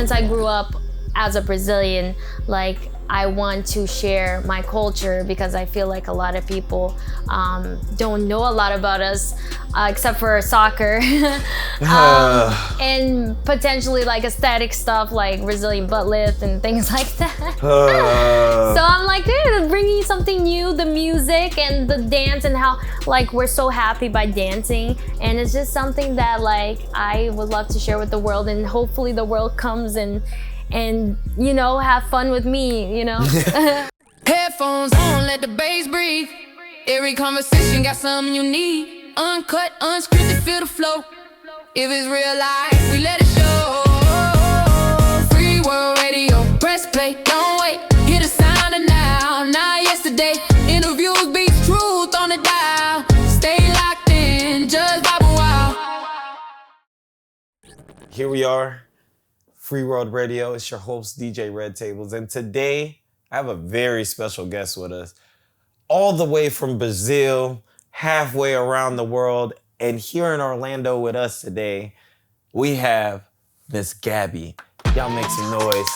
since I grew up as a Brazilian, like I want to share my culture because I feel like a lot of people don't know a lot about us except for soccer and potentially like aesthetic stuff like Brazilian butt lift and things like that. So I'm like, bringing something new, the music and the dance and how like we're so happy by dancing, and it's just something that like I would love to share with the world, and hopefully the world comes and you know, have fun with me, you know. Headphones on, let the bass breathe. Every conversation got something you need. Uncut, unscripted, feel the flow. If it's real life, we let it show. Free world radio, press play, don't wait. Hear the sound of now, not yesterday. Interviews, beats, truth on the dial. Stay locked in, just vibe a while. Here we are. Free World Radio. It's your host, DJ Red Tables. And today, I have a very special guest with us. All the way from Brazil, halfway around the world. And here in Orlando with us today, we have Miss Gabby. Y'all make some noise.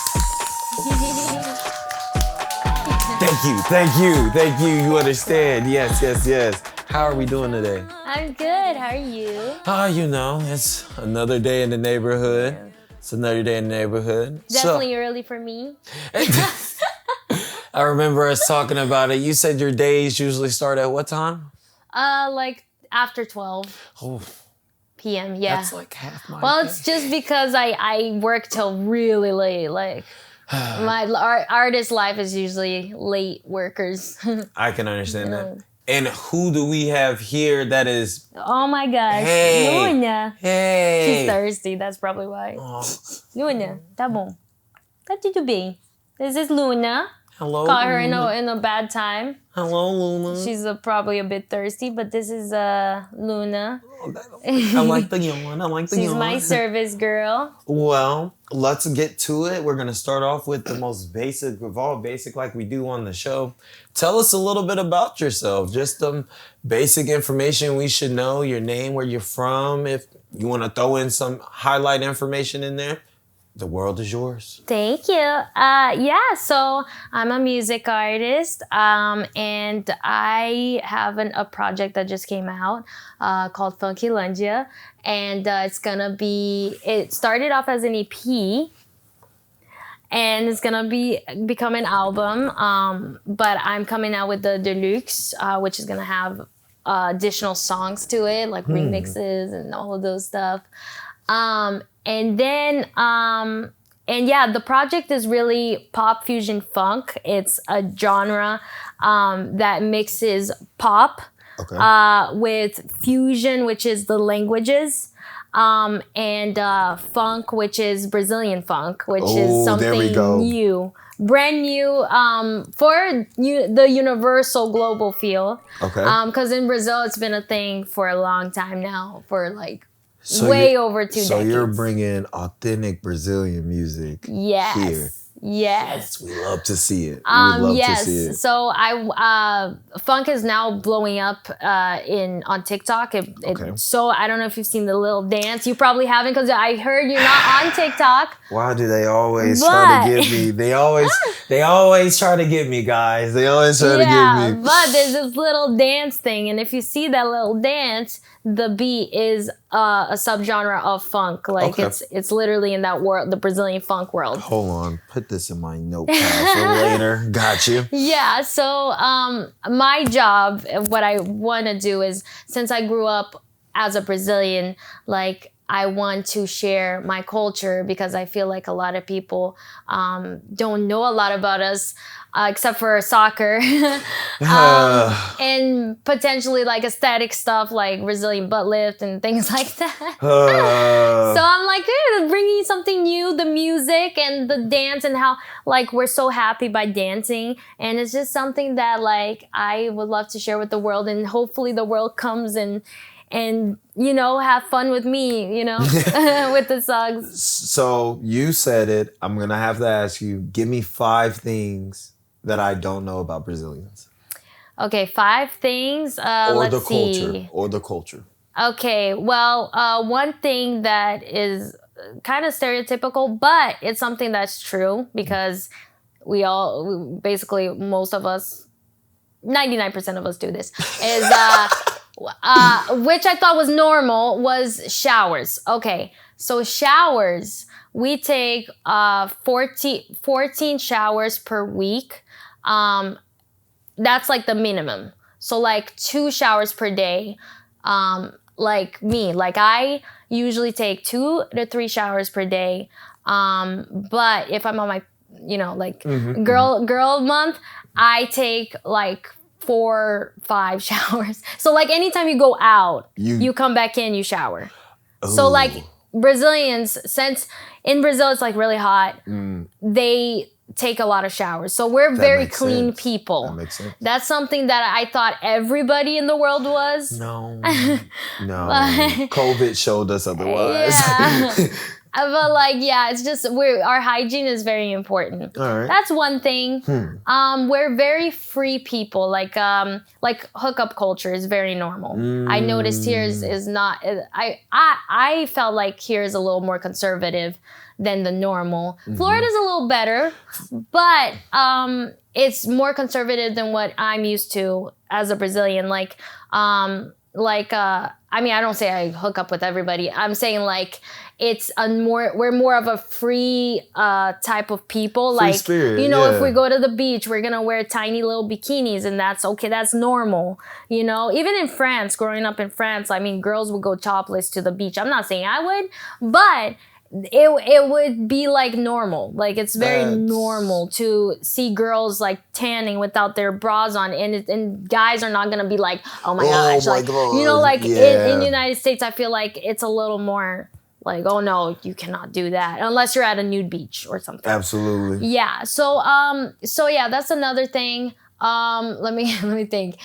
Thank you. You understand. Yes. How are we doing today? I'm good. How are you? You know, it's another day in the neighborhood. Yeah. It's another day in the neighborhood. Definitely early for me. I remember us talking about it. You said your days usually start at what time? Like after 12 p.m. Yeah. That's like half my Well, day. it's just because I work till really late. Like my artist life is usually late workers. I can understand that. And who do we have here that is... Oh my gosh. Hey. Luna. Hey. She's thirsty. That's probably why. Oh. Luna, tá bom. Tá tudo bem. This is Luna. Hello, Caught her in Luna. a bad time. Hello, Luna. She's probably a bit thirsty, but this is Luna. I like the yawn. She's my service girl. Well, let's get to it. We're going to start off with the most basic of all basic like we do on the show. Tell us a little bit about yourself. Just some basic information we should know. Your name, where you're from. If you want to throw in some highlight information in there, the world is yours. Thank you. So I'm a music artist, and I have a project that just came out called Funkylandia, and it started off as an EP, and it's gonna become an album, but I'm coming out with the deluxe, which is gonna have additional songs to it, like remixes and all of those stuff. The project is really pop fusion funk. It's a genre that mixes pop with fusion, which is the languages, and funk, which is Brazilian funk, which is something new. Brand new for the universal global feel. Okay. Because in Brazil, it's been a thing for a long time now, for like way over 2 decades. So you're bringing authentic Brazilian music here. Yes. We love to see it. We love to see it. So funk is now blowing up on TikTok. So I don't know if you've seen the little dance. You probably haven't, because I heard you're not on TikTok. Why do they always try to get me? They always try to get me, guys. They always try to get me. But there's this little dance thing, and if you see that little dance, the beat is a subgenre of funk. Like it's literally in that world, the Brazilian funk world. Hold on, put this in my notepad for later. Got you. Yeah. So my job, what I want to do is, since I grew up as a Brazilian, like I want to share my culture because I feel like a lot of people don't know a lot about us. Except for soccer, and potentially like aesthetic stuff like Brazilian butt lift and things like that. So I'm like, bringing something new, the music and the dance and how like we're so happy by dancing, and it's just something that like I would love to share with the world, and hopefully the world comes and you know, have fun with me, you know, with the songs. So you said it. I'm gonna have to ask you. Give me 5 things that I don't know about Brazilians. Okay, 5 things. Let's see. Or the culture. Okay, well, one thing that is kind of stereotypical, but it's something that's true because basically most of us, 99% of us do this, is which I thought was normal, was showers. Okay, so showers, we take 14 showers per week. That's like the minimum. So like 2 showers per day. Like me, like I usually take 2 to 3 showers per day. But if I'm on my, girl month, I take like 4, 5 showers. So like anytime you go out, you come back in, you shower. Ooh. So like Brazilians, since in Brazil it's like really hot, they take a lot of showers. So we're very clean people. That makes sense. That's something that I thought everybody in the world was. No. COVID showed us otherwise. Yeah. But like, yeah, it's just our hygiene is very important. All right. That's one thing. We're very free people. Like hookup culture is very normal. I noticed here is not. I felt like here is a little more conservative than the normal. Florida's a little better, but it's more conservative than what I'm used to as a Brazilian. I don't say I hook up with everybody. I'm saying like we're more of a free type of people. Free like spirit, if we go to the beach, we're gonna wear tiny little bikinis, and that's okay. That's normal. Even in France, growing up in France, I mean, girls would go topless to the beach. I'm not saying I would, but it would be like normal. Like it's very normal to see girls like tanning without their bras on, and guys are not gonna be like, oh my gosh, my like God. in the United States, I feel like it's a little more like, oh no, you cannot do that unless you're at a nude beach or something. Absolutely. Yeah. So yeah, that's another thing. Let me think.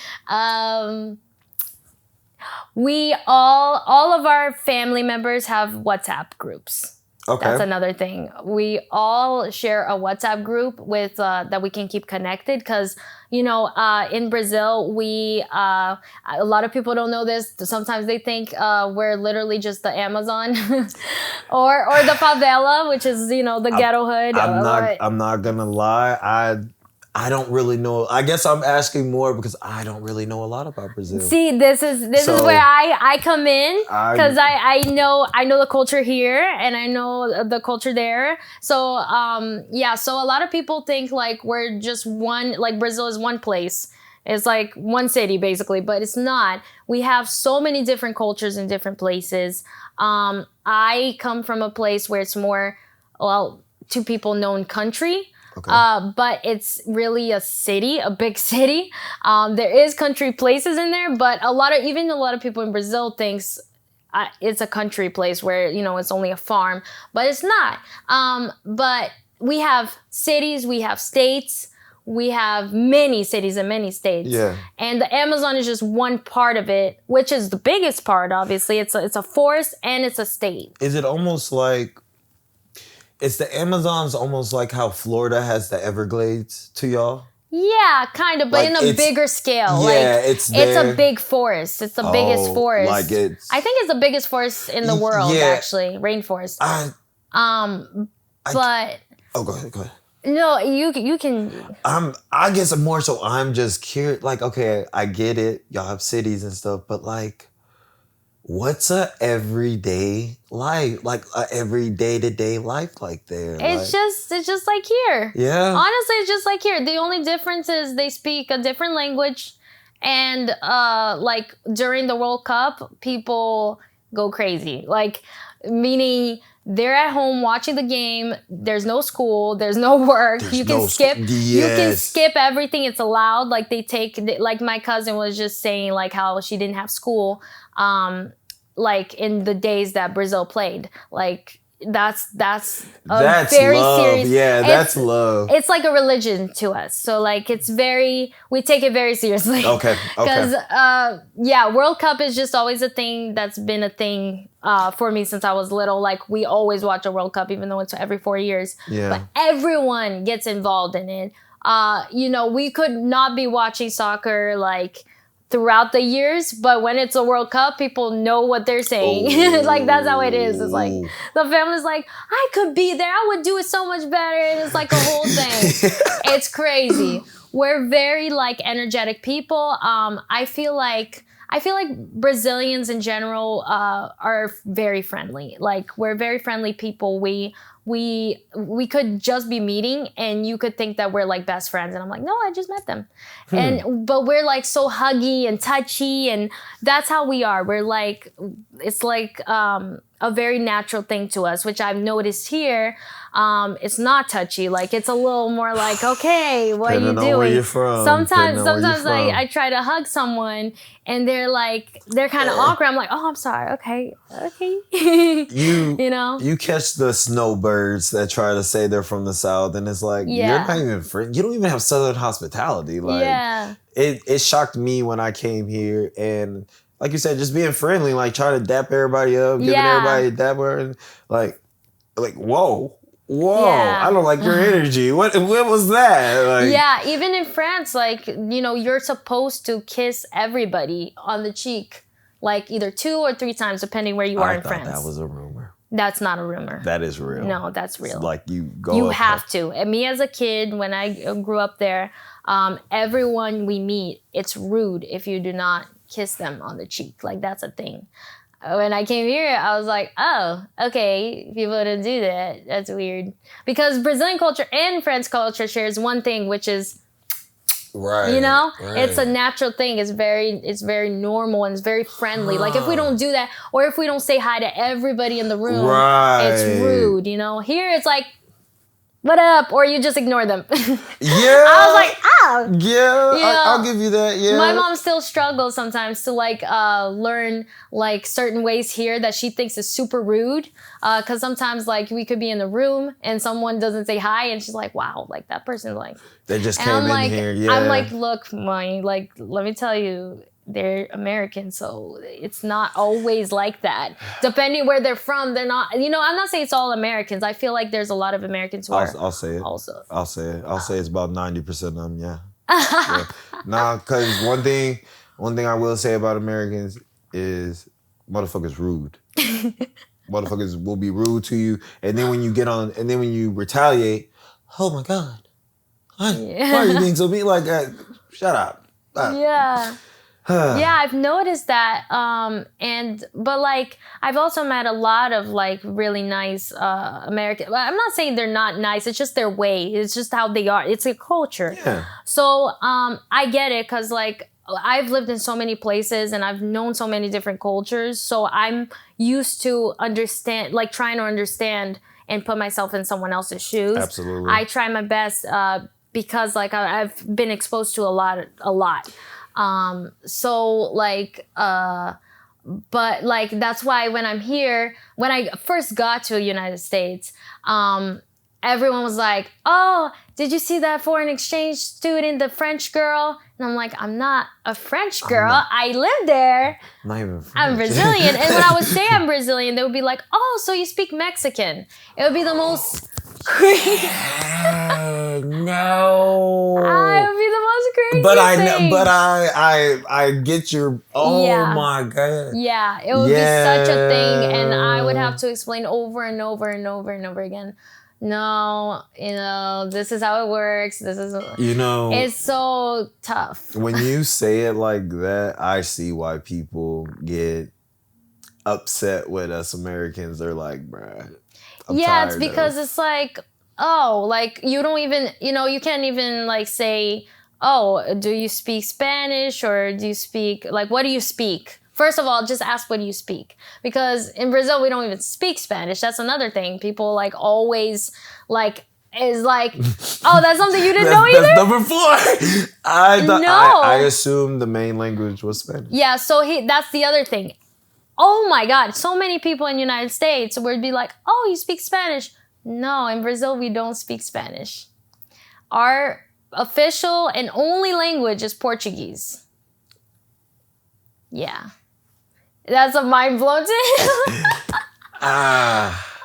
We all of our family members have WhatsApp groups. Okay. That's another thing. We all share a WhatsApp group with that we can keep connected because, in Brazil, a lot of people don't know this. Sometimes they think we're literally just the Amazon or the favela, which is, the ghetto hood. I'm not gonna lie. I don't really know. I guess I'm asking more because I don't really know a lot about Brazil. See, this is where I come in because I know the culture here and I know the culture there. So so a lot of people think like we're just one, like Brazil is one place. It's like one city basically, but it's not. We have so many different cultures in different places. I come from a place where it's more, to people known country. Okay. But it's really a city, a big city. There is country places in there, but a lot of people in Brazil thinks it's a country place where, it's only a farm, but it's not. But we have cities, we have states, we have many cities and many states. Yeah. And the Amazon is just one part of it, which is the biggest part, obviously. It's a forest and it's a state. Is it almost like, is the Amazon's almost like how Florida has the Everglades to y'all? Yeah, kind of, but in a bigger scale. Yeah, it's a big forest. It's the biggest forest. I think it's the biggest forest in the world, actually, rainforest. But go ahead. No, you can. I guess more so. I'm just curious. Like, okay, I get it. Y'all have cities and stuff, but like, what's a everyday life, like a every day-to-day life like there? It's just like here. Yeah. Honestly, it's just like here. The only difference is they speak a different language, and like during the World Cup, people go crazy. Like, meaning they're at home watching the game. There's no school. There's no work. You can skip. Yes. You can skip everything. It's allowed. Like like my cousin was just saying, like how she didn't have school. Like in the days that Brazil played, like that's very love. serious. Yeah, that's love. It's like a religion to us. So like we take it very seriously. Okay. Because World Cup is just always a thing that's been a thing for me since I was little. Like we always watch a World Cup, even though it's every 4 years. Yeah. But everyone gets involved in it. We could not be watching soccer like throughout the years, but when it's a World Cup, people know what they're saying. Like, that's how it is. It's like the family's like, I could be there, I would do it so much better, and it's like a whole thing. It's crazy. We're very like energetic people. I feel like Brazilians in general are very friendly. Like, we're very friendly people. We could just be meeting and you could think that we're like best friends, and I'm like, no, I just met them. But we're like so huggy and touchy, and that's how we are. We're like, it's like a very natural thing to us, which I've noticed here. It's not touchy. Like, it's a little more like, okay, what are you doing? Where you're from. Sometimes I try to hug someone and they're kind of awkward. I'm like, oh, I'm sorry. Okay. You know? You catch the snowbirds that try to say they're from the South, and it's like, you're not even friend. You don't even have Southern hospitality. Like, it shocked me when I came here, and like you said, just being friendly, like trying to dap everybody up, giving everybody a dapper, and like whoa. I don't like your energy. What was that? Like, even in France, like, you know, you're supposed to kiss everybody on the cheek, like either 2 or 3 times, depending where you are in France. That was a rumor. That's not a rumor. That is real. No, that's real. It's like, you have to. And me as a kid, when I grew up there, everyone we meet, it's rude if you do not kiss them on the cheek. Like, that's a thing. When I came here, I was like, oh, okay, people don't do that. That's weird. Because Brazilian culture and French culture shares one thing, which is, you know, it's a natural thing. It's very normal and it's very friendly. Like, if we don't do that, or if we don't say hi to everybody in the room, it's rude, you know? Here, it's like, what up? Or you just ignore them. I was like, oh. Yeah, you know, I'll give you that, yeah. My mom still struggles sometimes to like learn like certain ways here that she thinks is super rude. Because sometimes like we could be in the room and someone doesn't say hi and she's like, wow, like that person like. They just came in here, yeah. I'm like, look, Mommy, like, let me tell you, they're American, so it's not always like that. Depending where they're from, they're not, you know, I'm not saying it's all Americans. I feel like there's a lot of Americans who I'll say it. Also. I'll say it. I'll say it's about 90% of them, yeah. Nah, because one thing I will say about Americans is motherfuckers rude. Motherfuckers will be rude to you, and then when you retaliate, oh my God. Why are you being so mean like that? Shut up. Yeah. Yeah, I've noticed that. But like, I've also met a lot of like really nice American. I'm not saying they're not nice. It's just their way. It's just how they are. It's a culture. Yeah. So I get it, because like I've lived in so many places and I've known so many different cultures. So I'm used to trying to understand and put myself in someone else's shoes. Absolutely. I try my best because like I've been exposed to a lot. But like, that's why when I'm here, when I first got to the United States, everyone was like, oh, did you see that foreign exchange student, the French girl? And I'm like, I'm not a French girl. I live there. Not even French. I'm Brazilian. And when I would say I'm Brazilian, they would be like, oh, so you speak Mexican. It would be the most crazy. No. I would be the most crazy thing. But I get your. Oh my God. Yeah, it would be such a thing, and I would have to explain over and over and over and over again. No, you know, this is how it works. This is, you know, it's so tough. When you say it like that, I see why people get upset with us Americans. They're like, bruh. It's because it's like, oh, like you don't even, you know, you can't even like say, oh, do you speak Spanish or do you speak, like, what do you speak? First of all, just ask what do you speak. Because in Brazil, we don't even speak Spanish. That's another thing. People like always like, is like, oh, that's something you didn't know either? That's number 4. I assumed the main language was Spanish. Yeah, so that's the other thing. Oh my God, so many people in the United States would be like, oh, you speak Spanish. No, in Brazil, we don't speak Spanish. Our official and only language is Portuguese. Yeah. That's a mind blown thing.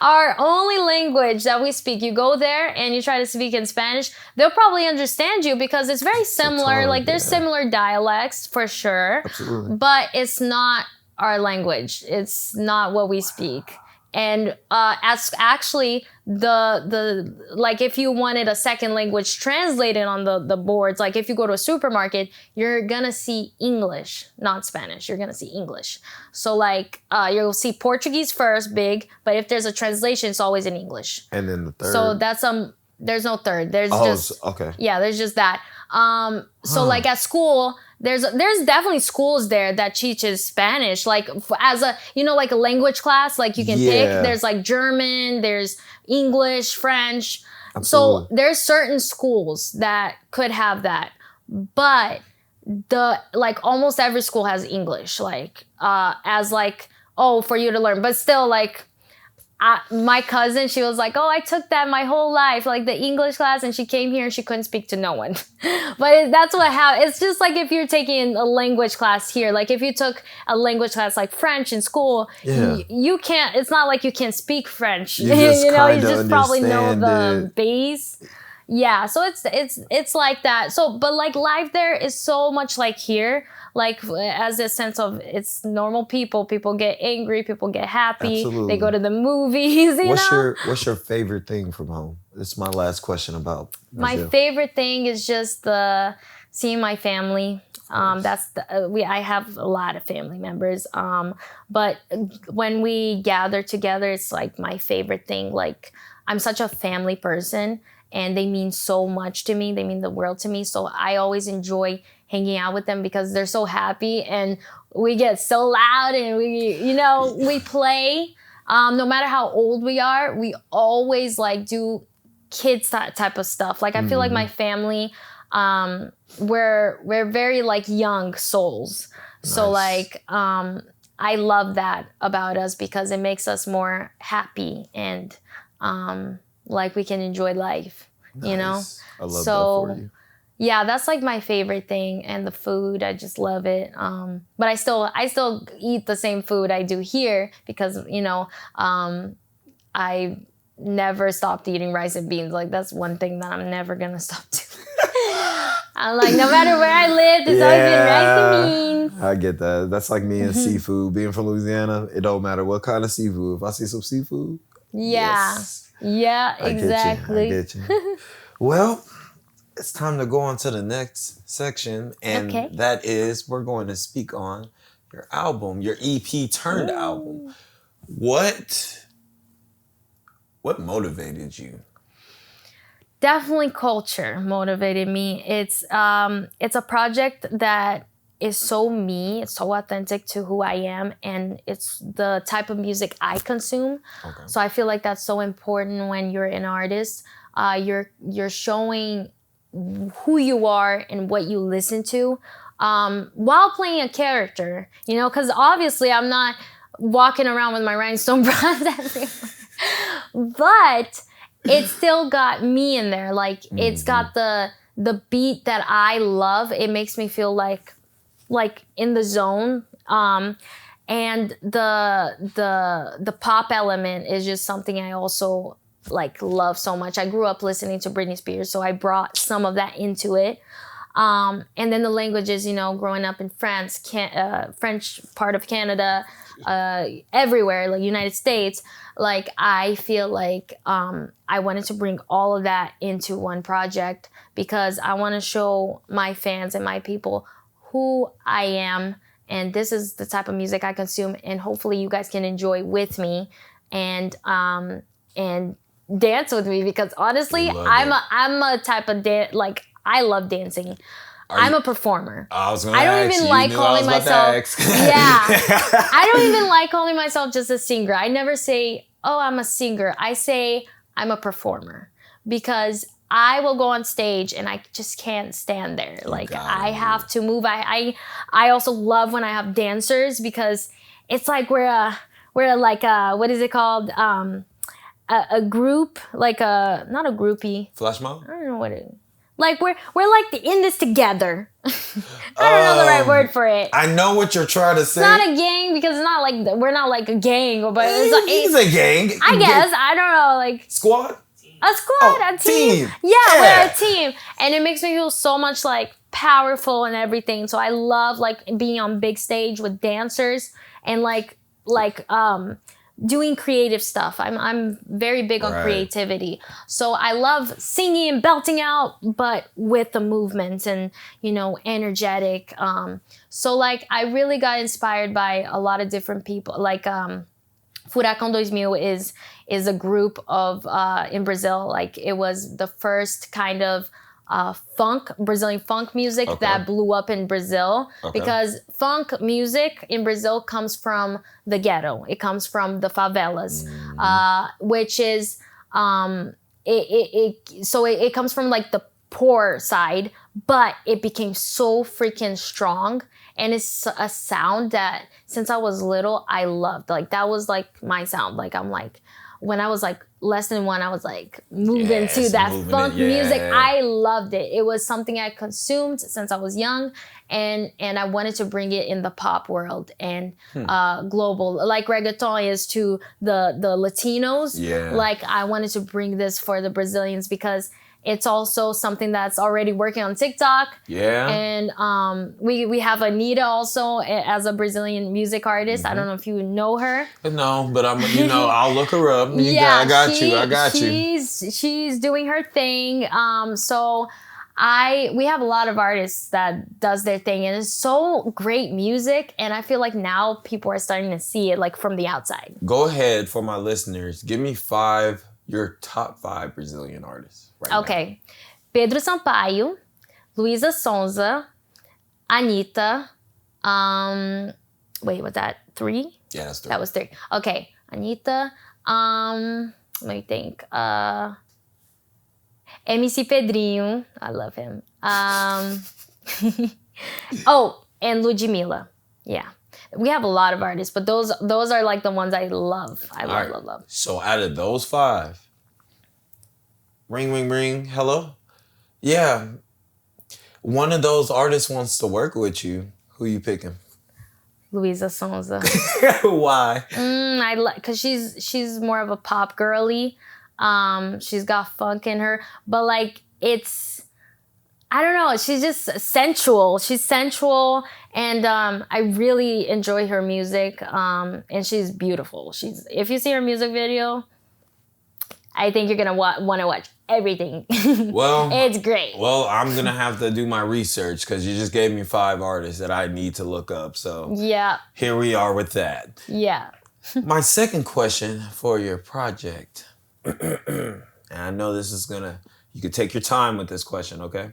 our only language that we speak. You go there and you try to speak in Spanish, they'll probably understand you because it's very similar. Like there's similar dialects for sure. Absolutely. But it's not our language. It's not what we speak. And as actually the like if you wanted a second language translated on the boards, like if you go to a supermarket, you're gonna see English, not Spanish. You're gonna see English. So like you'll see Portuguese first, big, but if there's a translation, it's always in English. And then the third. So that's there's no third. There's just okay. Yeah, there's just that. So like at school, there's definitely schools there that teaches Spanish, like as a, like a language class, like you can pick. There's like German, there's English, French. Absolutely. So there's certain schools that could have that, but like almost every school has English, like as like, for you to learn, but still like. My cousin, she was like, I took that my whole life, like the English class, and she came here and she couldn't speak to no one. But that's it's just like if you're taking a language class here, like if you took a language class like French in school, you can't, it's not like you can't speak French. You just probably know the base. Yeah, so it's like that. So, but like life there is so much like here, like as a sense of it's normal people. People get angry, people get happy. Absolutely. They go to the movies. What's your favorite thing from home? This is my last question about Brazil. My favorite thing is just seeing my family. I have a lot of family members. But when we gather together, it's like my favorite thing. Like I'm such a family person. And they mean so much to me. They mean the world to me. So I always enjoy hanging out with them because they're so happy and we get so loud and we play. No matter how old we are, we always like do kids type of stuff. Like I feel like my family, we're very like young souls. Nice. So like I love that about us because it makes us more happy and like we can enjoy life, Nice. I love that for you. Yeah, that's like my favorite thing, and the food, I just love it. But I still eat the same food I do here because I never stopped eating rice and beans. Like that's one thing that I'm never gonna stop doing. I'm like, no matter where I lived, it's always been rice and beans. I get that. That's like me and seafood. Being from Louisiana, it don't matter what kind of seafood. If I see some seafood, yes. Yeah, exactly. I get you. Well, it's time to go on to the next section. And that is, we're going to speak on your album, your EP turned album. What motivated you? Definitely culture motivated me. It's a project that is so me. It's so authentic to who I am, and it's the type of music I consume. Okay. So I feel like that's so important when you're an artist. You're showing who you are and what you listen to, while playing a character. Because obviously I'm not walking around with my rhinestone bras everywhere, but it's still got me in there. Like it's got the beat that I love. It makes me feel like in the zone. And the pop element is just something I also like love so much. I grew up listening to Britney Spears, so I brought some of that into it. And then the languages, growing up in France, French part of Canada, everywhere, like United States, like I feel like I wanted to bring all of that into one project because I want to show my fans and my people who I am, and this is the type of music I consume, and hopefully you guys can enjoy with me and dance with me because honestly, I'm a type of like I love dancing. I'm a performer. I don't even like calling myself. Yeah, I don't even like calling myself just a singer. I never say, I'm a singer. I say I'm a performer because I will go on stage and I just can't stand there. Like I have to move. I also love when I have dancers because it's like we're like what is it called? A group, like not a groupie. Flash mob? I don't know what it is. Like we're like in this together. I don't know the right word for it. I know what you're trying to say. It's not a gang because it's not like we're not like a gang, but It's a gang. I guess I don't know, like Squad. a squad, a team. Yeah, we're a team, and it makes me feel so much like powerful and everything. So I love like being on big stage with dancers and like doing creative stuff. I'm very big on creativity. So I love singing and belting out, but with the movement and, you know, energetic. So like I really got inspired by a lot of different people. Like Furacão 2000 is a group of in Brazil. Like it was the first kind of Brazilian funk music that blew up in Brazil because funk music in Brazil comes from the ghetto. It comes from the favelas, which is it comes from like the poor side, but it became so freaking strong. And it's a sound that since I was little, I loved. Like that was like my sound. Like I'm like, when I was like less than one, I was like moving to that funk music. I loved it. It was something I consumed since I was young, and I wanted to bring it in the pop world and global, like reggaeton is to the Latinos. Yeah. Like I wanted to bring this for the Brazilians because it's also something that's already working on TikTok. Yeah. And we have Anitta also as a Brazilian music artist. I don't know if you know her. No, but I'll look her up. I got you. She's doing her thing. So we have a lot of artists that does their thing, and it's so great music. And I feel like now people are starting to see it like from the outside. Go ahead for my listeners. Give me your top 5 Brazilian artists. Okay. Pedro Sampaio, Luísa Sonza, Anitta. Wait, was that 3? Yeah, that's 3. That was 3. Okay. Anitta. Let me think. MC Pedrinho. I love him. And Ludmilla. Yeah. We have a lot of artists, but those are like the ones I love. I love. So out of those 5, ring, ring, ring, hello? Yeah. One of those artists wants to work with you. Who you picking? Luísa Sonza. Why? Because she's more of a pop girly. She's got funk in her, but like I don't know. She's just sensual. She's sensual, and I really enjoy her music. And she's beautiful. If you see her music video, I think you're gonna want to watch everything. Well, it's great. Well, I'm gonna have to do my research because you just gave me 5 artists that I need to look up. So yeah, here we are with that. Yeah. My second question for your project, and I know this is you can take your time with this question, okay?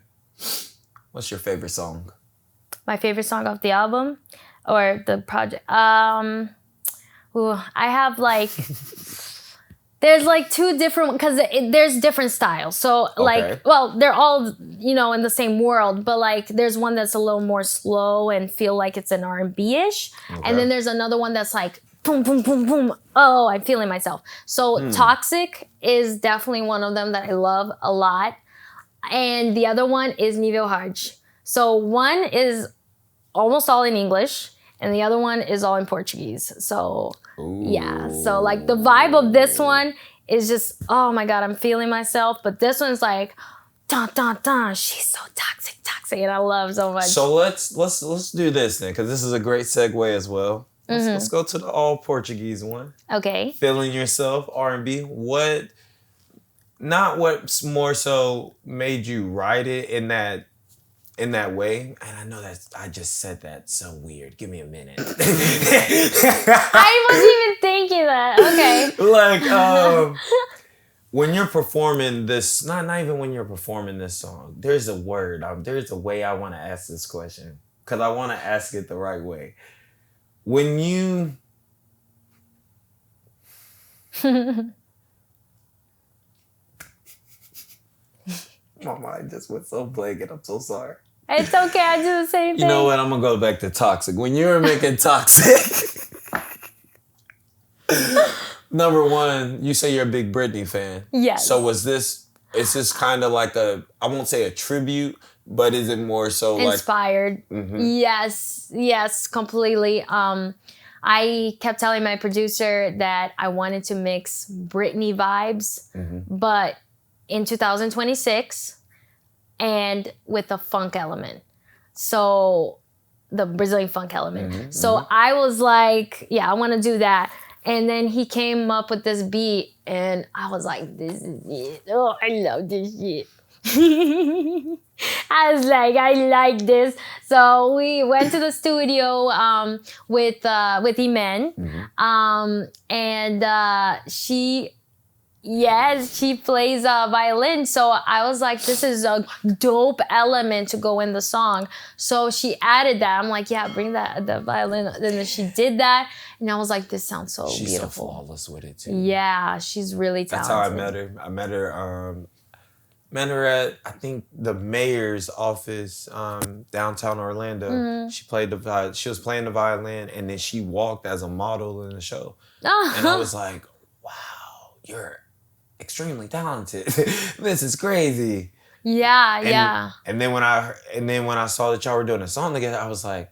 What's your favorite song? My favorite song off the album or the project? I have like. There's like 2 different, because there's different styles. So like, well, they're all, in the same world, but like there's one that's a little more slow and feel like it's an R&B-ish. Okay. And then there's another one that's like, boom, boom, boom, boom. Oh, I'm feeling myself. So Toxic is definitely one of them that I love a lot. And the other one is Nível Hard. So one is almost all in English, and the other one is all in Portuguese. So yeah, so like the vibe of this one is just, oh my God, I'm feeling myself. But this one's like, dun dun dun, she's so toxic, and I love so much. So let's do this then, because this is a great segue as well. Let's go to the all Portuguese one. Okay. Feeling Yourself, R&B. Not what's more so made you write it in that way. And I know I just said that so weird. Give me a minute. I wasn't even thinking that. Okay. Like, when you're performing this, not even when you're performing this song, there's a word, there's a way I want to ask this question. Because I want to ask it the right way. When you... My mind just went so blank and I'm so sorry. It's okay, I do the same thing. You know what? I'm going to go back to Toxic. When you were making Toxic, number one, you say you're a big Britney fan. Yes. So was this Is this kind of like I won't say a tribute, but is it more so inspired? Yes, completely. I kept telling my producer that I wanted to mix Britney vibes, but in 2026 and with a funk element. So the Brazilian funk element. So I was like, yeah, I want to do that. And then he came up with this beat and I was like, this is it. Oh, I love this shit. I was like, I like this. So we went to the studio with Imen. She plays violin. So I was like, this is a dope element to go in the song. So she added that. I'm like, yeah, bring the violin. And then she did that. And I was like, this sounds so beautiful. She's so flawless with it too. Yeah, she's really talented. That's how I met her. I met her at, I think, the mayor's office, downtown Orlando. She was playing the violin, and then she walked as a model in the show. And I was like, wow, you're extremely talented. This is crazy. Yeah. And then when I saw that y'all were doing a song together, I was like,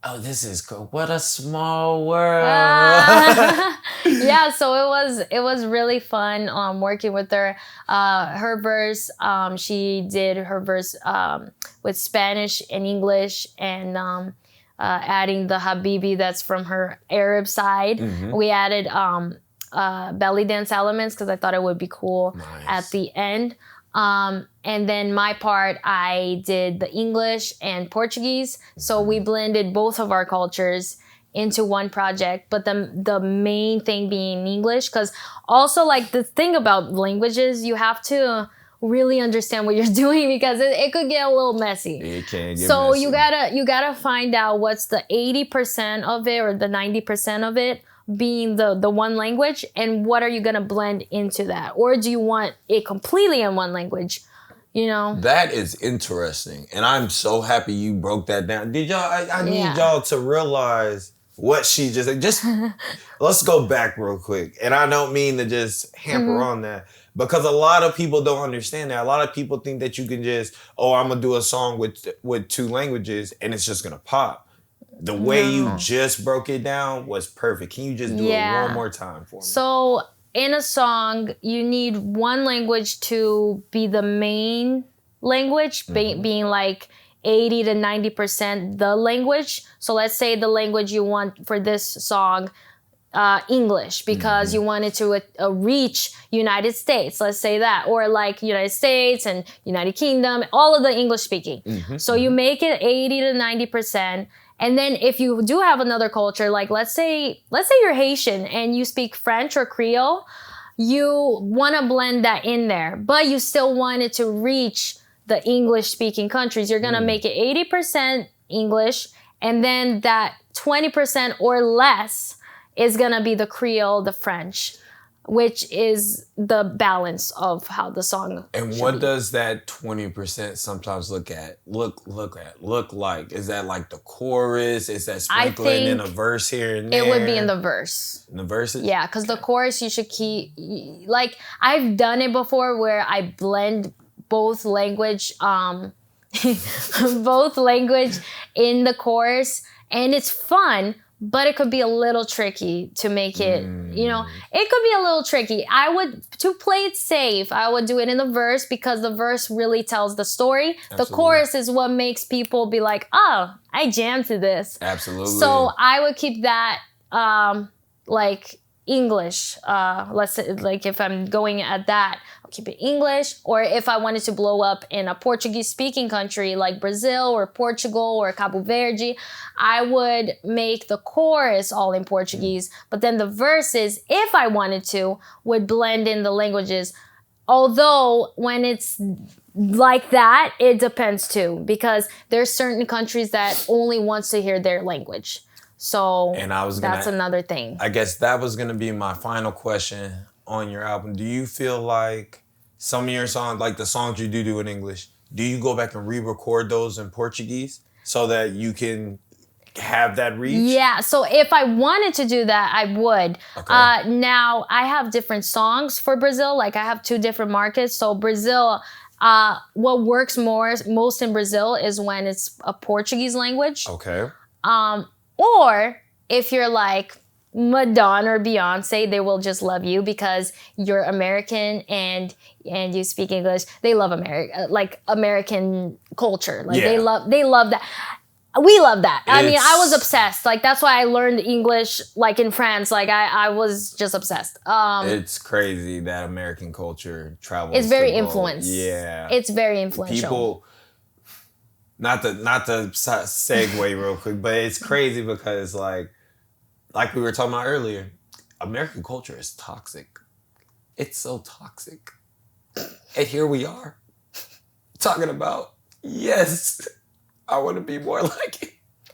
oh, this is cool. What a small world. Yeah, so it was really fun working with her. Her verse, she did her verse with Spanish and English and adding the Habibi that's from her Arab side. We added belly dance elements because I thought it would be cool at the end. And then my part, I did the English and Portuguese. So we blended both of our cultures into one project, but the main thing being English, because also like the thing about languages, you have to really understand what you're doing because it could get a little messy. It can get so messy. you gotta find out what's the 80% of it or the 90% of it being the one language, and what are you gonna blend into that, or do you want it completely in one language? You know, that is interesting, and I'm so happy you broke that down. Did y'all? I need y'all to realize what she just. Let's go back real quick, and I don't mean to just hamper on that, because a lot of people don't understand that. A lot of people think that you can just, I'm gonna do a song with two languages and it's just gonna pop. The way you just broke it down was perfect. Can you just do it one more time for me? So in a song, you need one language to be the main language, being like 80 to 90% the language. So let's say the language you want for this song, English, because you want it to reach United States, let's say that, or like United States and United Kingdom, all of the English speaking. So you make it 80 to 90%. And then if you do have another culture, like let's say you're Haitian and you speak French or Creole, you want to blend that in there, but you still want it to reach the English speaking countries. You're going to make it 80% English, and then that 20% or less is going to be the Creole, the French, which is the balance of how the song And what does that 20% sometimes look like? Is that like the chorus? Is that sprinkling in a verse here and there? It would be in the verse. In the verses? Yeah, because the chorus you should keep, like I've done it before where I blend both language in the chorus, and it's fun. But it could be a little tricky to make it, it could be a little tricky. To play it safe, I would do it in the verse because the verse really tells the story. Absolutely. The chorus is what makes people be like, oh, I jammed to this. Absolutely. So I would keep that like English. Let's say, like if I'm going at that, I'll keep it English. Or if I wanted to blow up in a Portuguese speaking country like Brazil or Portugal or Cabo Verde, I would make the chorus all in Portuguese, but then the verses, if I wanted to, would blend in the languages. Although when it's like that, it depends too, because there's certain countries that only wants to hear their language. So that's another thing. I guess that was going to be my final question on your album. Do you feel like some of your songs, like the songs you do in English, do you go back and re-record those in Portuguese so that you can have that reach? Yeah, so if I wanted to do that, I would. Okay. Now, I have different songs for Brazil. Like, I have 2 different markets. So Brazil, what works most in Brazil is when it's a Portuguese language. Okay. Or if you're like Madonna or Beyonce, they will just love you because you're American and you speak English. They love American culture. Like they love that. We love that. I mean, I was obsessed. Like, that's why I learned English, like, in France. Like, I was just obsessed. It's crazy that American culture travels. It's very the globe. influenced. Yeah. It's very influential. People, not to segue real quick, but it's crazy because, like we were talking about earlier, American culture is toxic. It's so toxic. And here we are talking about, yes, I want to be more like it.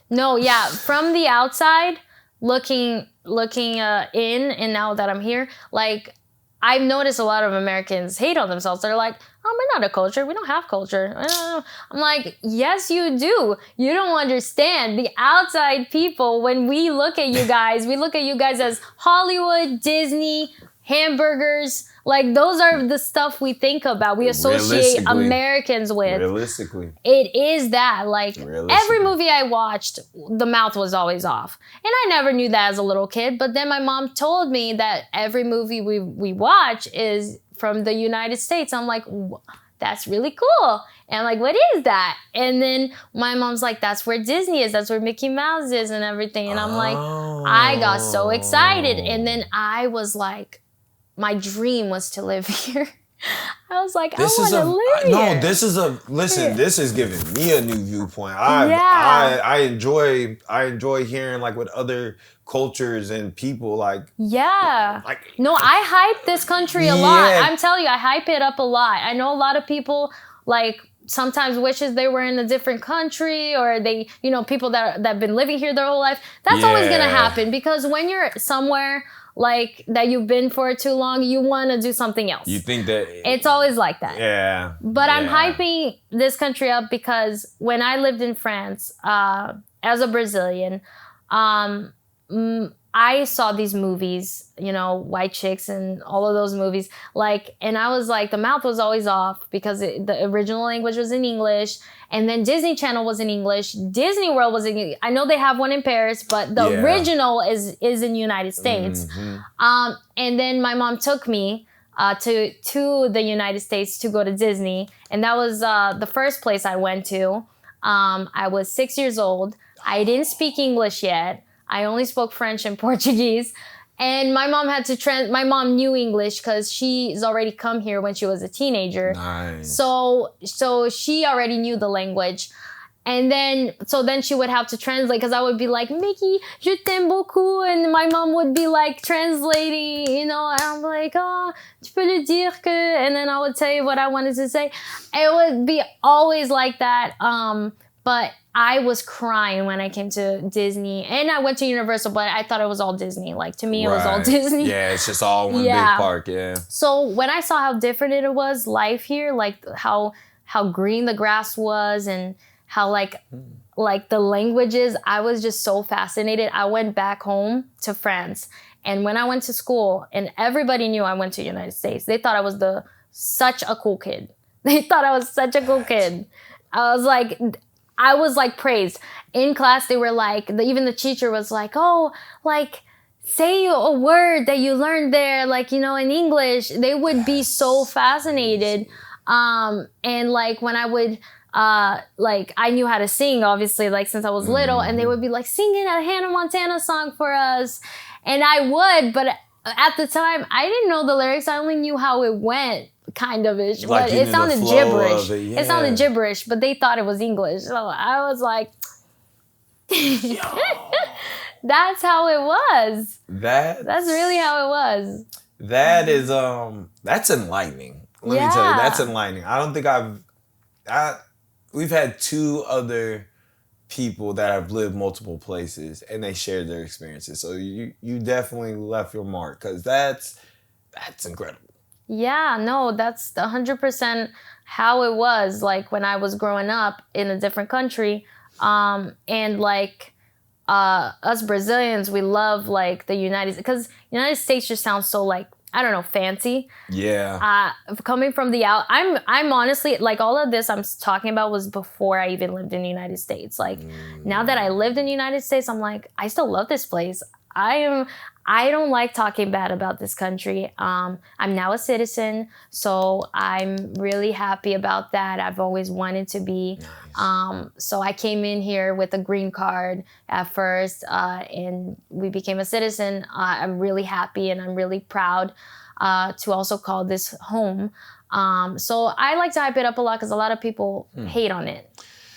No, yeah. From the outside, looking in, and now that I'm here, like, I've noticed a lot of Americans hate on themselves. They're like, oh, we're not a culture. We don't have culture. I'm like, yes, you do. You don't understand. The outside people, when we look at you guys as Hollywood, Disney, hamburgers. Like, those are the stuff we think about. We associate Americans with. Realistically. It is that. Like, every movie I watched, the mouth was always off. And I never knew that as a little kid. But then my mom told me that every movie we watch is from the United States. I'm like, that's really cool. And I'm like, what is that? And then my mom's like, that's where Disney is. That's where Mickey Mouse is and everything. And I'm like, I got so excited. And then I was like, my dream was to live here. I was like, I want to live here. No, this is giving me a new viewpoint. I enjoy hearing, like, what other cultures and people like. Yeah. No, I hype this country a lot. I'm telling you, I hype it up a lot. I know a lot of people, like, sometimes wishes they were in a different country, or they, people that have been living here their whole life. That's always going to happen, because when you're somewhere like that you've been for too long, you want to do something else. You think that it's always like that. Yeah. But I'm hyping this country up because when I lived in France, as a Brazilian, I saw these movies, White Chicks and all of those movies, and I was like, the mouth was always off because the original language was in English, and then Disney Channel was in English, Disney World was in English. I know they have one in Paris, but the original is in the United States. Mm-hmm. And then my mom took me to the United States to go to Disney, and that was the first place I went to. I was 6 years old. I didn't speak English yet. I only spoke French and Portuguese. And my mom had to my mom knew English because she's already come here when she was a teenager. Nice. So she already knew the language. And then she would have to translate, because I would be like, Mickey, je t'aime beaucoup. And my mom would be like translating, and I'm like, oh, tu peux le dire que, and then I would tell you what I wanted to say. It would be always like that. But I was crying when I came to Disney, and I went to Universal, but I thought it was all Disney. Like, to me, it was all Disney. Yeah, it's just all one big park. Yeah. So when I saw how different it was, life here, like how green the grass was, and how like the languages, I was just so fascinated. I went back home to France, and when I went to school, and everybody knew I went to the United States, they thought I was such a cool kid. They thought I was such a cool kid. I was like praised. In class, they were like, even the teacher was like, oh, like, say a word that you learned there, like, in English. They would be so fascinated. And like, when I would, I knew how to sing, obviously, like, since I was little, and they would be like, singing a Hannah Montana song for us. And I would, but at the time, I didn't know the lyrics. I only knew how it went. Kind of ish, like, but it sounded gibberish. It sounded gibberish, but they thought it was English. So I was like, that's how it was. That's really how it was. That is that's enlightening. Let me tell you, that's enlightening. I don't think we've had 2 other people that have lived multiple places, and they shared their experiences. So you definitely left your mark, because that's incredible. Yeah, no, that's 100% how it was, like, when I was growing up in a different country. And like, us Brazilians, we love like the because United States just sounds so like, I don't know, fancy. Yeah. Coming from the out, I'm honestly like all of this I'm talking about was before I even lived in the United States. Like now that I lived in the United States, I'm like, I still love this place. I don't like talking bad about this country. I'm now a citizen, so I'm really happy about that. I've always wanted to be. Nice. So I came in here with a green card at first, and we became a citizen. I'm really happy and I'm really proud to also call this home. So I like to hype it up a lot because a lot of people hate on it.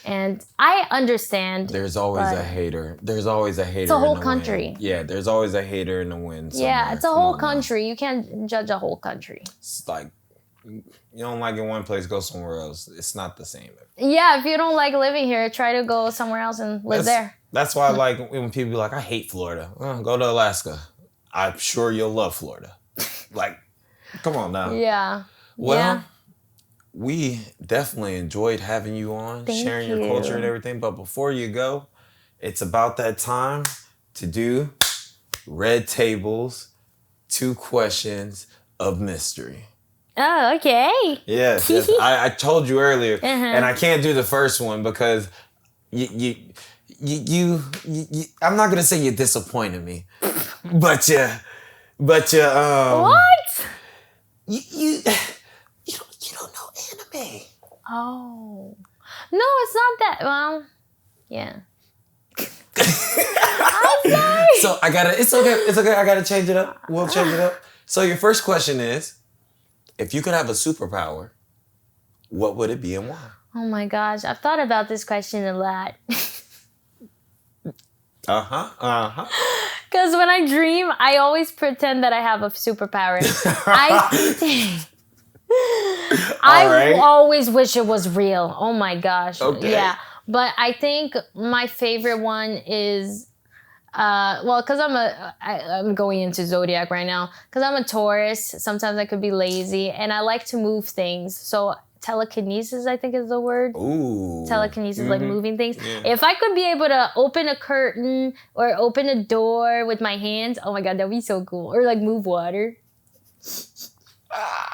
And I understand. There's always a hater. There's always a hater. It's a whole in the country. Win. Yeah, there's always a hater in the win. Somewhere. Yeah, it's a whole country. You can't judge a whole country. It's like, you don't like it in one place, go somewhere else. It's not the same. Yeah, if you don't like living here, try to go somewhere else and live there. That's why I like when people be like, I hate Florida. Go to Alaska. I'm sure you'll love Florida. Like, come on now. Yeah. Well, yeah. We definitely enjoyed having you on, sharing your culture and everything. But before you go, it's about that time to do Red Table's 2 questions of mystery. Oh, okay. Yes. I told you earlier, and I can't do the first one because you I'm not gonna say you disappointed me, but what? You don't know anime. Oh. No, it's not that. Well, yeah. I'm sorry. So it's okay. I gotta change it up. We'll change it up. So your first question is, if you could have a superpower, what would it be and why? Oh my gosh. I've thought about this question a lot. Because when I dream, I always pretend that I have a superpower. I always wish it was real. Oh my gosh. Okay. Yeah. But I think my favorite one is, because I'm going into Zodiac right now. Because I'm a Taurus. Sometimes I could be lazy. And I like to move things. So telekinesis, I think is the word. Ooh. Telekinesis, like moving things. Yeah. If I could be able to open a curtain or open a door with my hands, oh my God, that'd be so cool. Or like move water.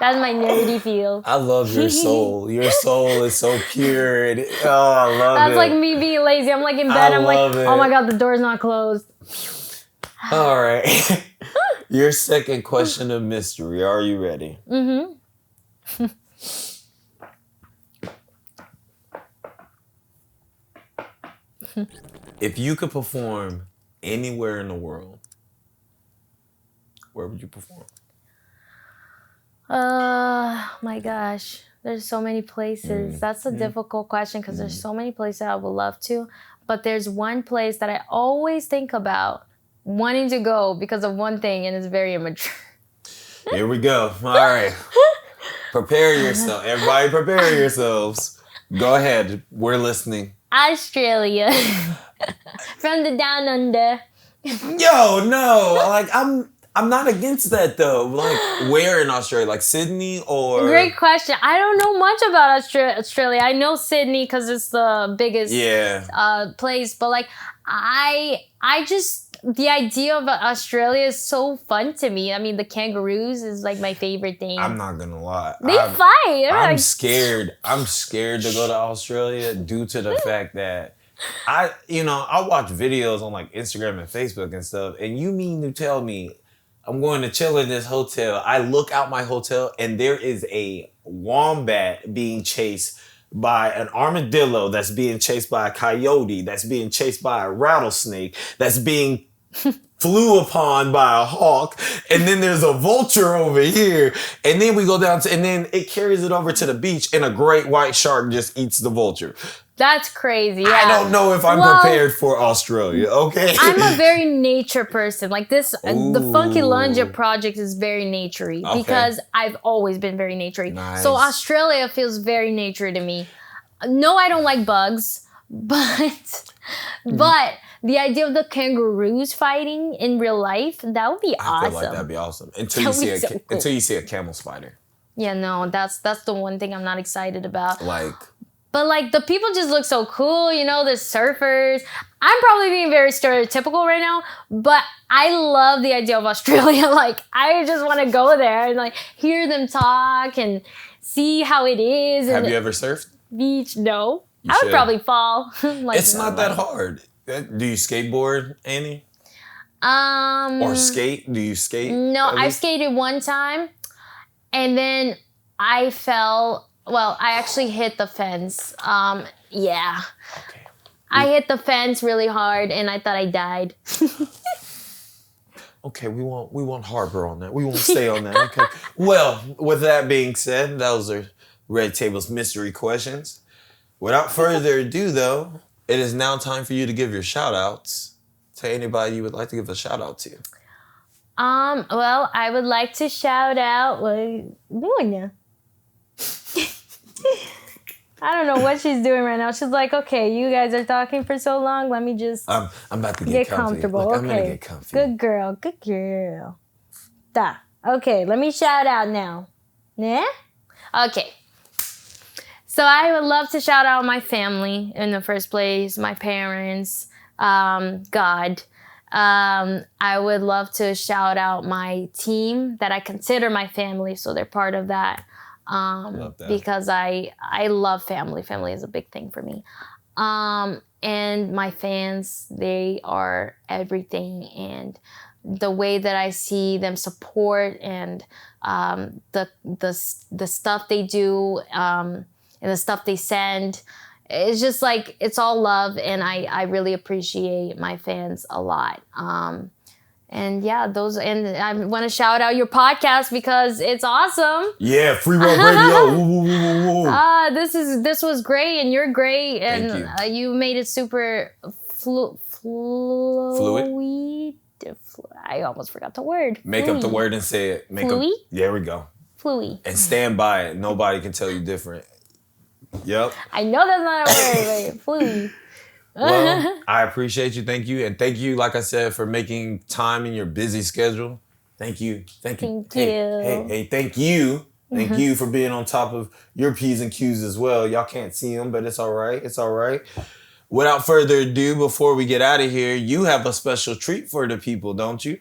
That's my nerdy feel. I love your soul. Your soul is so pure. I love That's like me being lazy. I'm like in bed. I'm like, oh my God, the door's not closed. All right. Your second question of mystery. Are you ready? Mm-hmm. If you could perform anywhere in the world, where would you perform? My gosh. There's so many places. That's a difficult question because there's so many places I would love to. But there's one place that I always think about wanting to go because of one thing, and it's very immature. Here we go. All right. Prepare yourself. Everybody prepare yourselves. Go ahead. We're listening. Australia. From the down under. Yo, no. Like, I'm not against that, though. Like, where in Australia? Like, Sydney or... Great question. I don't know much about Australia. I know Sydney because it's the biggest place. But, like, I just... The idea of Australia is so fun to me. I mean, the kangaroos is, like, my favorite thing. I'm not going to lie. They fight. I'm scared. I'm scared to go to Australia due to the fact that I watch videos on, like, Instagram and Facebook and stuff. And you mean to tell me I'm going to chill in this hotel. I look out my hotel and there is a wombat being chased by an armadillo, that's being chased by a coyote, that's being chased by a rattlesnake, that's being flew upon by a hawk, and then there's a vulture over here, and then we go down to, and then it carries it over to the beach, and a great white shark just eats the vulture. That's crazy. Yeah. I don't know if I'm prepared for Australia, okay? I'm a very nature person. Like this, the Funky Lunja project is very naturey because I've always been very naturey. Nice. So Australia feels very naturey to me. No, I don't like bugs, but the idea of the kangaroos fighting in real life, that would be awesome. I feel like that'd be awesome until you see a camel spider. Yeah, no, that's the one thing I'm not excited about. Like. But, like, the people just look so cool, you know, the surfers. I'm probably being very stereotypical right now, but I love the idea of Australia. Like, I just want to go there and like hear them talk and see how it is. Have you ever surfed? Beach? No. You I would should. probably fall. Like, It's not that hard. Do you skateboard, Annie? Or skate? Do you skate? No, I skated one time and then I fell. Well, I actually hit the fence. Yeah. Okay. I hit the fence really hard and I thought I died. Okay, we won't harbor on that. We won't stay on that. Okay. Well, with that being said, those are Red Table's mystery questions. Without further ado, though, it is now time for you to give your shout-outs to anybody you would like to give a shout-out to. Well, I would like to shout out I don't know what she's doing right now. She's like, okay, you guys are talking for so long. Let me just I'm about to get comfortable. Look, okay. I'm gonna get comfy. Good girl. Good girl. Da. Okay, let me shout out now. Yeah? Okay. So I would love to shout out my family in the first place, my parents, God. I would love to shout out my team that I consider my family, so they're part of that. Love that. Because I love family. Family is a big thing for me. And my fans, they are everything. And the way that I see them support and the stuff they do and the stuff they send, it's just like, it's all love. And I really appreciate my fans a lot. And yeah, and I want to shout out your podcast because it's awesome. Yeah, Free World Radio. This was great, and you're great, and Thank you made it super fluid. I almost forgot the word. Make up the word and say it. Fluid? There we go. Fluid. And stand by it. Nobody can tell you different. Yep. I know that's not a word, but fluid. Well, I appreciate you. Thank you. And thank you, like I said, for making time in your busy schedule. Thank you. Thank you. Hey, thank you. Thank you for being on top of your P's and Q's as well. Y'all can't see them, but it's all right. It's all right. Without further ado, before we get out of here, you have a special treat for the people, don't you?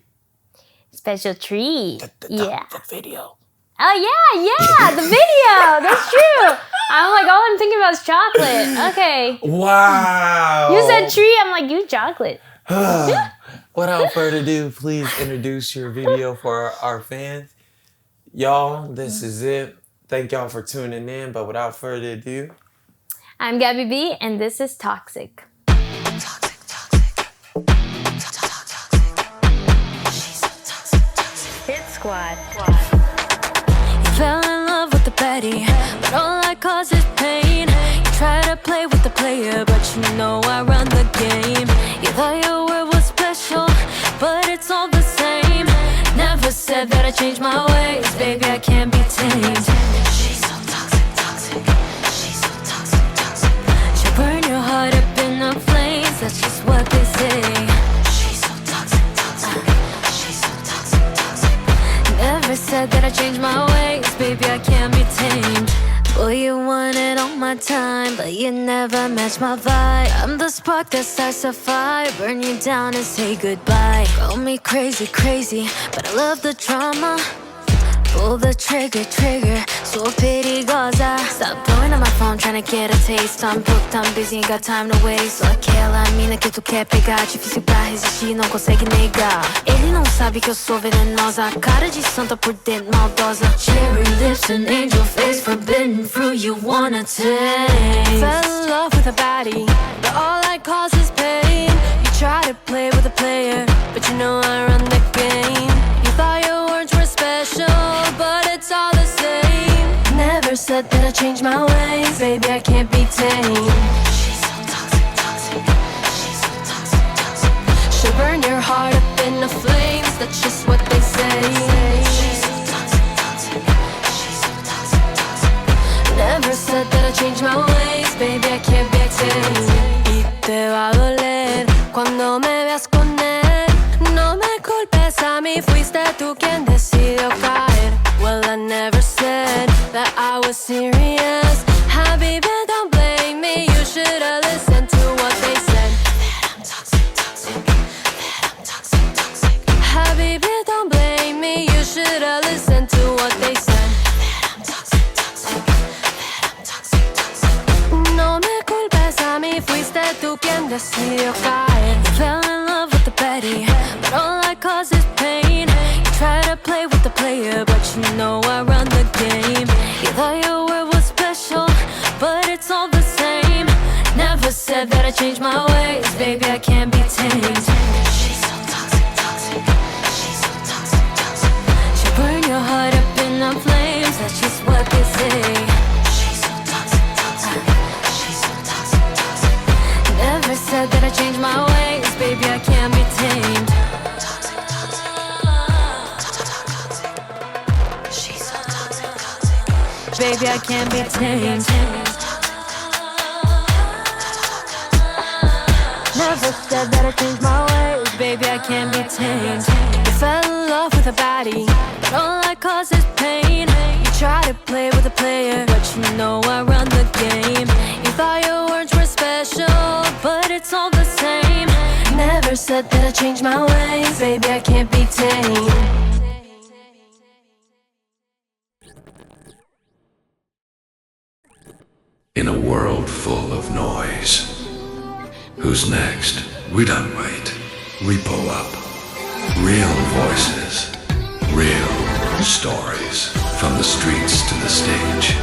Special treat. Yeah. The video. Oh, yeah, the video. That's true. I'm like, all I'm thinking about is chocolate. Okay. Wow. You said treat. I'm like, you chocolate. Without further ado, please introduce your video for our fans. Y'all, this is it. Thank y'all for tuning in. But without further ado, I'm Gabby B, and this is Toxic. Hit Squad. Fell in love with the baddie, but all that causes pain. You try to play with the player, but you know I run the game. You thought your word was special, but it's all the same. Never said that I changed my ways, baby, I can't be tamed. She's so toxic, toxic. She's so toxic, toxic. She'll burn your heart up in the flames, that's just what they say. She's so toxic, toxic. She's so toxic, toxic. Never said that I changed my ways, baby, I can't be tamed. Boy, you wanted all my time, but you never match my vibe. I'm the spark that starts a fire, burn you down and say goodbye. Call me crazy, crazy, but I love the drama. Pull the trigger, so perigosa. Stop blowing on my phone, trying to get a taste. I'm booked, I'm busy, ain't got time to waste. Sou aquela mina que tu quer pegar, difícil pra resistir, não consegue negar. Ele não sabe que eu sou venenosa, cara de santa por dentro, maldosa. Cherry lips and angel face, forbidden fruit you wanna taste. Fell in love with a baddie, but all that causes pain. You try to play with a player, but you know I run the game. You thought your words were special, but it's all the same. Never said that I changed my ways, baby, I can't be tamed. She's so toxic, toxic. She's so toxic, toxic. She'll burn your heart up in the flames, that's just what they say. She's so toxic, toxic. She's so toxic, toxic. Never said that I changed my ways, baby, I can't be tamed. Y te va a doler cuando me veas con él. No me culpes a mí, fuiste tú quien decidió caer. Well, I never said that I was serious. Habibi, don't blame me, you should've listened to what they said. That I'm to see you cry. You fell in love with the baddie, but all I cause is pain. You try to play with the player, but you know I run the game. You thought your word was special, but it's all the same. Never said that I changed my ways, baby, I can't be tamed. She's so toxic, toxic. She's so toxic, toxic. She burn your heart up in the flames, that's just what they say. She's so toxic, toxic. She's so toxic, toxic. Never said that I changed my ways, baby, I can't be tamed. Toxic, toxic. Toxic, toxic. She's so toxic, toxic. Baby, I can't be tamed. Never said that I changed my ways, baby, I can't be tamed. You fell in love with a baddie, but all I cause is pain. You try to play with a player, but you know I run the game. You thought your words were special, but it's all the same. Never said that I changed my ways, baby, I can't be tamed. In a world full of noise, who's next? We don't wait. We pull up. Real voices, real stories. From the streets to the stage,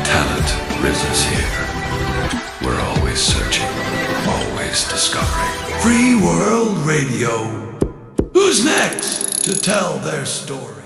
talent rises here. We're always searching, always discovering. Free World Radio. Who's next to tell their story?